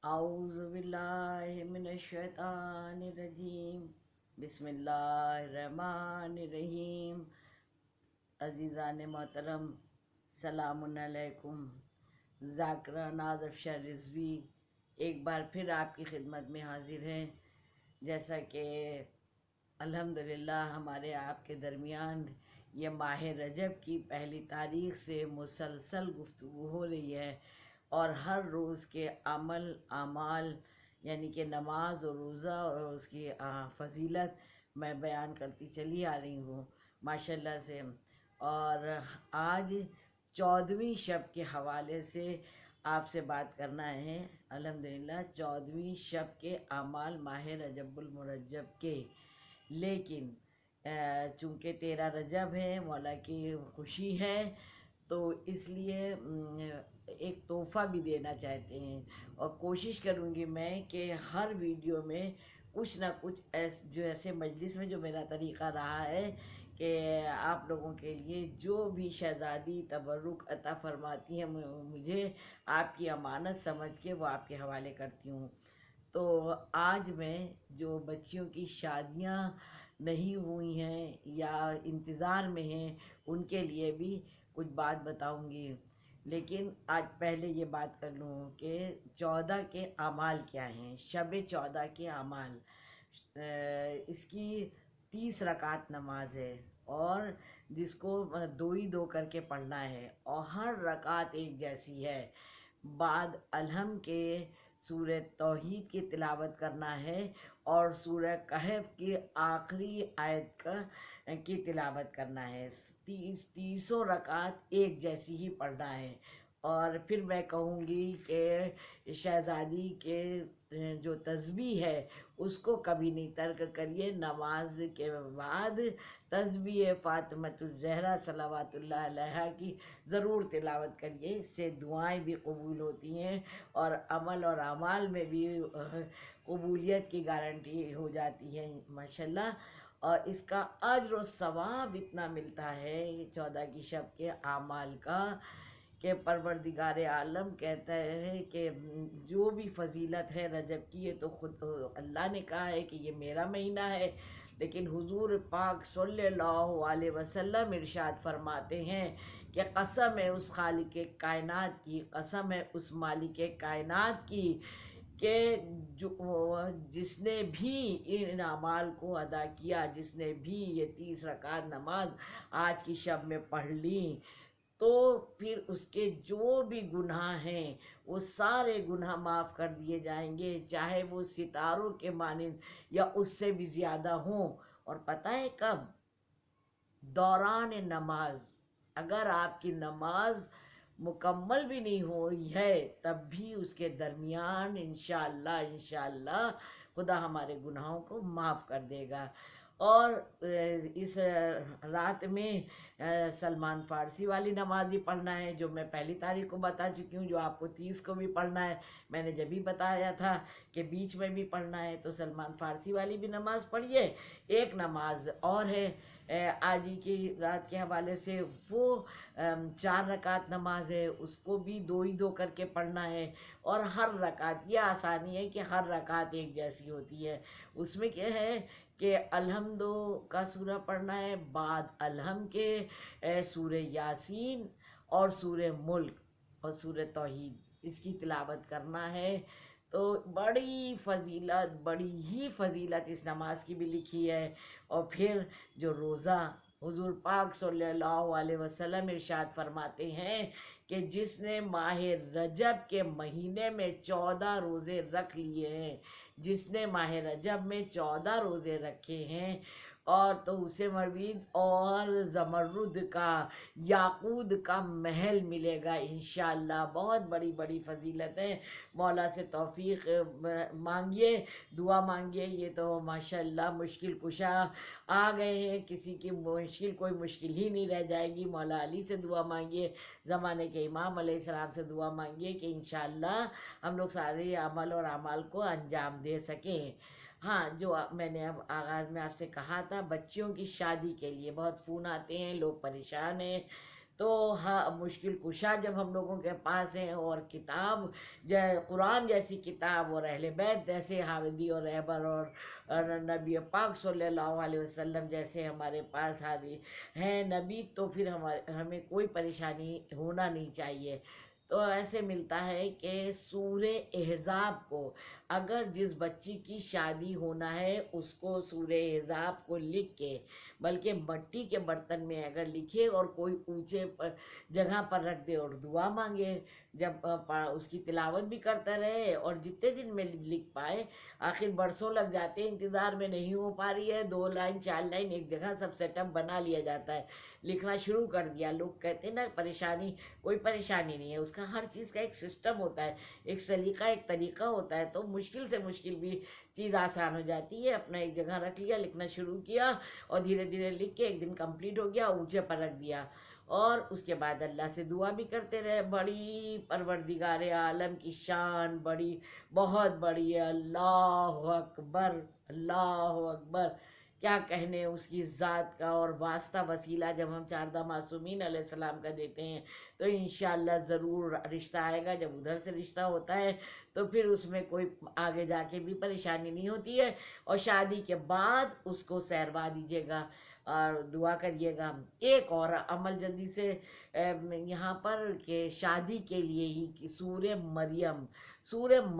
اعوذ باللہ من الشیطان الرجیم، بسم اللہ الرحمن الرحیم۔ عزیزان محترم، سلام علیکم۔ ذاکرہ ناز افشار رضوی ایک بار پھر آپ کی خدمت میں حاضر ہیں۔ جیسا کہ الحمدللہ ہمارے آپ کے درمیان یہ ماہ رجب کی پہلی تاریخ سے مسلسل گفتگو ہو رہی ہے، اور ہر روز کے عمل اعمال یعنی کہ نماز اور روزہ اور اس کی فضیلت میں بیان کرتی چلی آ رہی ہوں ماشاءاللہ سے۔ اور آج 14ویں شب کے حوالے سے آپ سے بات کرنا ہے۔ الحمدللہ 14ویں شب کے اعمال ماہ رجب المرجب کے، لیکن چونکہ 13 رجب ہے، مولا کی خوشی ہے، تو اس لیے ایک تحفہ بھی دینا چاہتے ہیں، اور کوشش کروں گی میں کہ ہر ویڈیو میں کچھ نہ کچھ ایسے مجلس میں جو میرا طریقہ رہا ہے کہ آپ لوگوں کے لیے جو بھی شہزادی تبرک عطا فرماتی ہیں مجھے آپ کی امانت سمجھ کے وہ آپ کے حوالے کرتی ہوں۔ تو آج میں جو بچیوں کی شادیاں نہیں ہوئی ہیں یا انتظار میں ہیں ان کے لیے بھی کچھ بات بتاؤں گی، لیکن آج پہلے یہ بات کر لوں کہ 14 کے اعمال کیا ہیں۔ شب 14 کے اعمال، اس کی 30 رکعت نماز ہے، اور جس کو دو ہی دو کر کے پڑھنا ہے، اور ہر رکعت ایک جیسی ہے۔ بعد الحم کے سورہ توحید کی تلاوت کرنا ہے، اور سورہ کہف کی آخری آیت کی تلاوت کرنا ہے۔ تیسوں رکعت ایک جیسی ہی پڑھنا ہے۔ اور پھر میں کہوں گی کہ شہزادی کے جو تسبیح ہے اس کو کبھی نہیں ترک کریے۔ نماز کے بعد تسبیح فاطمۃ الزہرا صلوات اللہ علیہا کی ضرور تلاوت کریے، اس سے دعائیں بھی قبول ہوتی ہیں، اور عمل اور اعمال میں بھی قبولیت کی گارنٹی ہو جاتی ہے ماشاءاللہ۔ اور اس کا اجر و ثواب اتنا ملتا ہے 14 کی شب کے اعمال کا کہ پروردگار عالم کہتا ہے کہ جو بھی فضیلت ہے رجب کی، یہ تو خود اللہ نے کہا ہے کہ یہ میرا مہینہ ہے، لیکن حضور پاک صلی اللہ علیہ وسلم ارشاد فرماتے ہیں کہ قسم ہے اس خالق کائنات کی، قسم ہے اس مالک کائنات کی، کہ جس نے بھی ان اعمال کو ادا کیا، جس نے بھی یہ 30 رکعت نماز آج کی شب میں پڑھ لی، تو پھر اس کے جو بھی گناہ ہیں وہ سارے گناہ معاف کر دیے جائیں گے، چاہے وہ ستاروں کے مانند یا اس سے بھی زیادہ ہوں۔ اور پتہ ہے کب؟ دوران نماز، اگر آپ کی نماز مکمل بھی نہیں ہوئی ہے تب بھی اس کے درمیان انشاءاللہ خدا ہمارے گناہوں کو معاف کر دے گا۔ اور اس رات میں سلمان فارسی والی نماز بھی پڑھنا ہے، جو میں پہلی تاریخ کو بتا چکی ہوں، جو آپ کو 30 کو بھی پڑھنا ہے۔ میں نے جب بھی بتایا تھا کہ بیچ میں بھی پڑھنا ہے، تو سلمان فارسی والی بھی نماز پڑھیے۔ ایک نماز اور ہے آج ہی کی رات کے حوالے سے، وہ 4 رکعت نماز ہے، اس کو بھی دو ہی دو کر کے پڑھنا ہے، اور ہر رکعت، یہ آسانی ہے کہ ہر رکعت ایک جیسی ہوتی ہے۔ اس میں کیا ہے کہ الحمد کا سورہ پڑھنا ہے، بعد الحم کے سورہ یاسین اور سورہ ملک اور سورہ توحید، اس کی تلاوت کرنا ہے۔ تو بڑی فضیلت، بڑی ہی فضیلت اس نماز کی بھی لکھی ہے۔ اور پھر جو روزہ، حضور پاک صلی اللہ علیہ وسلم ارشاد فرماتے ہیں کہ جس نے ماہ رجب کے مہینے میں 14 روزے رکھ لیے ہیں، جس نے ماہ رجب میں 14 روزے رکھے ہیں، اور تو اسے مروید اور زمرد کا، یاقوت کا محل ملے گا انشاءاللہ۔ بہت بڑی بڑی فضیلتیں، مولا سے توفیق مانگیے، دعا مانگیے۔ یہ تو ماشاءاللہ مشکل کشا آ گئے ہیں، کسی کی مشکل کوئی مشکل ہی نہیں رہ جائے گی۔ مولا علی سے دعا مانگیے، زمانے کے امام علیہ السلام سے دعا مانگیے کہ انشاءاللہ ہم لوگ سارے عمل اور اعمال کو انجام دے سکیں۔ ہاں، جو میں نے اب آغاز میں آپ سے کہا تھا، بچیوں کی شادی کے لیے بہت فون آتے ہیں، لوگ پریشان ہیں، تو ہاں مشکل کشا جب ہم لوگوں کے پاس ہیں، اور کتاب قرآن جیسی کتاب اور اہل بیت جیسے حامدی اور رہبر اور نبی پاک صلی اللہ علیہ وسلم جیسے ہمارے پاس حاضر ہیں نبی، تو پھر ہمیں کوئی پریشانی ہونا نہیں چاہیے۔ تو ایسے ملتا ہے کہ سورہ احزاب کو اگر جس بچی کی شادی ہونا ہے اس کو سورہ احزاب کو لکھ کے، بلکہ مٹی کے برتن میں اگر لکھے اور کوئی اونچے جگہ پر رکھ دے اور دعا مانگے، جب اس کی تلاوت بھی کرتا رہے، اور جتنے دن میں لکھ پائے، آخر برسوں لگ جاتے ہیں، انتظار میں نہیں ہو پا رہی ہے، 2 لائن 4 لائن ایک جگہ سب سیٹ اپ بنا لیا جاتا ہے، لکھنا شروع کر دیا، لوگ کہتے ہیں نا پریشانی، کوئی پریشانی نہیں ہے، اس کا ہر چیز کا ایک سسٹم ہوتا ہے، ایک سلیقہ ایک طریقہ ہوتا ہے، تو مشکل سے مشکل بھی چیز آسان ہو جاتی ہے۔ اپنا ایک جگہ رکھ لیا، لکھنا شروع کیا، اور دھیرے دھیرے لکھ کے ایک دن کمپلیٹ ہو گیا، اونچے پر رکھ دیا، اور اس کے بعد اللہ سے دعا بھی کرتے رہے، بڑی پروردگار عالم کی شان بڑی، بہت بڑی ہے، اللہ اکبر، اللہ اکبر، کیا کہنے اس کی ذات کا، اور واسطہ وسیلہ جب ہم چاردہ معصومین علیہ السلام کا دیتے ہیں تو انشاءاللہ ضرور رشتہ آئے گا۔ جب ادھر سے رشتہ ہوتا ہے تو پھر اس میں کوئی آگے جا کے بھی پریشانی نہیں ہوتی ہے، اور شادی کے بعد اس کو سہروا دیجیے گا اور دعا کریے گا۔ ایک اور عمل جلدی سے یہاں پر کہ شادی کے لیے ہی کہ سورہ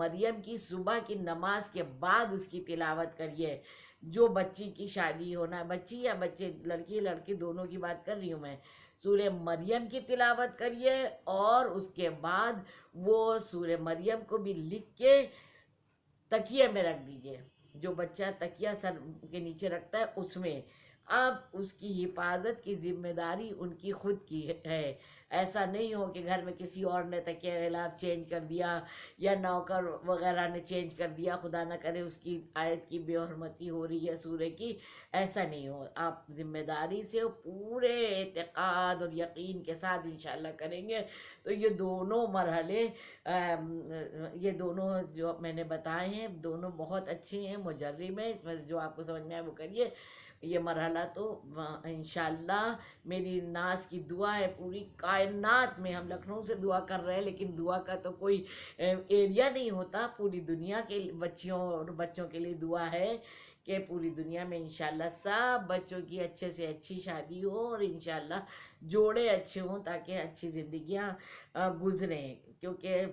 مریم کی صبح کی نماز کے بعد اس کی تلاوت کریے۔ جو بچی کی شادی ہونا، بچی یا بچے، لڑکی لڑکی دونوں کی بات کر رہی ہوں میں، سورہ مریم کی تلاوت کریے، اور اس کے بعد وہ سورہ مریم کو بھی لکھ کے تکیے میں رکھ دیجئے، جو بچہ تکیہ سر کے نیچے رکھتا ہے اس میں۔ اب اس کی حفاظت کی ذمہ داری ان کی خود کی ہے، ایسا نہیں ہو کہ گھر میں کسی اور نے تکیہ غلاف چینج کر دیا، یا نوکر وغیرہ نے چینج کر دیا، خدا نہ کرے اس کی آیت کی بے حرمتی ہو رہی ہے سورہ کی، ایسا نہیں ہو۔ آپ ذمہ داری سے پورے اعتقاد اور یقین کے ساتھ انشاءاللہ کریں گے تو یہ دونوں مرحلے، یہ دونوں جو میں نے بتائے ہیں دونوں بہت اچھے ہیں، مجرم ہے، اس میں جو آپ کو سمجھ میں آئے وہ کریے۔ یہ مرحلہ تو انشاءاللہ میری ناز کی دعا ہے، پوری کائنات میں، ہم لکھنؤ سے دعا کر رہے ہیں لیکن دعا کا تو کوئی ایریا نہیں ہوتا، پوری دنیا کے بچیوں اور بچوں کے لیے دعا ہے کہ پوری دنیا میں انشاءاللہ سب بچوں کی اچھے سے اچھی شادی ہو، اور انشاءاللہ جوڑے اچھے ہوں تاکہ اچھی زندگیاں گزریں، کیونکہ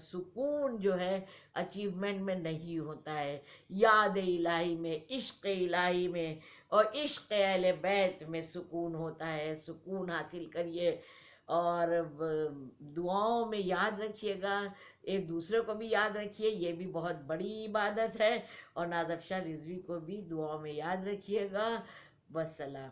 سکون جو ہے اچیومنٹ میں نہیں ہوتا ہے، یاد الہی میں، عشق الہی میں اور عشق اہل بیت میں سکون ہوتا ہے۔ سکون حاصل کریے، اور دعاؤں میں یاد رکھیے گا، ایک دوسرے کو بھی یاد رکھیے، یہ بھی بہت بڑی عبادت ہے، اور ناز افشاں رضوی کو بھی دعاؤں میں یاد رکھیے گا۔ والسلام۔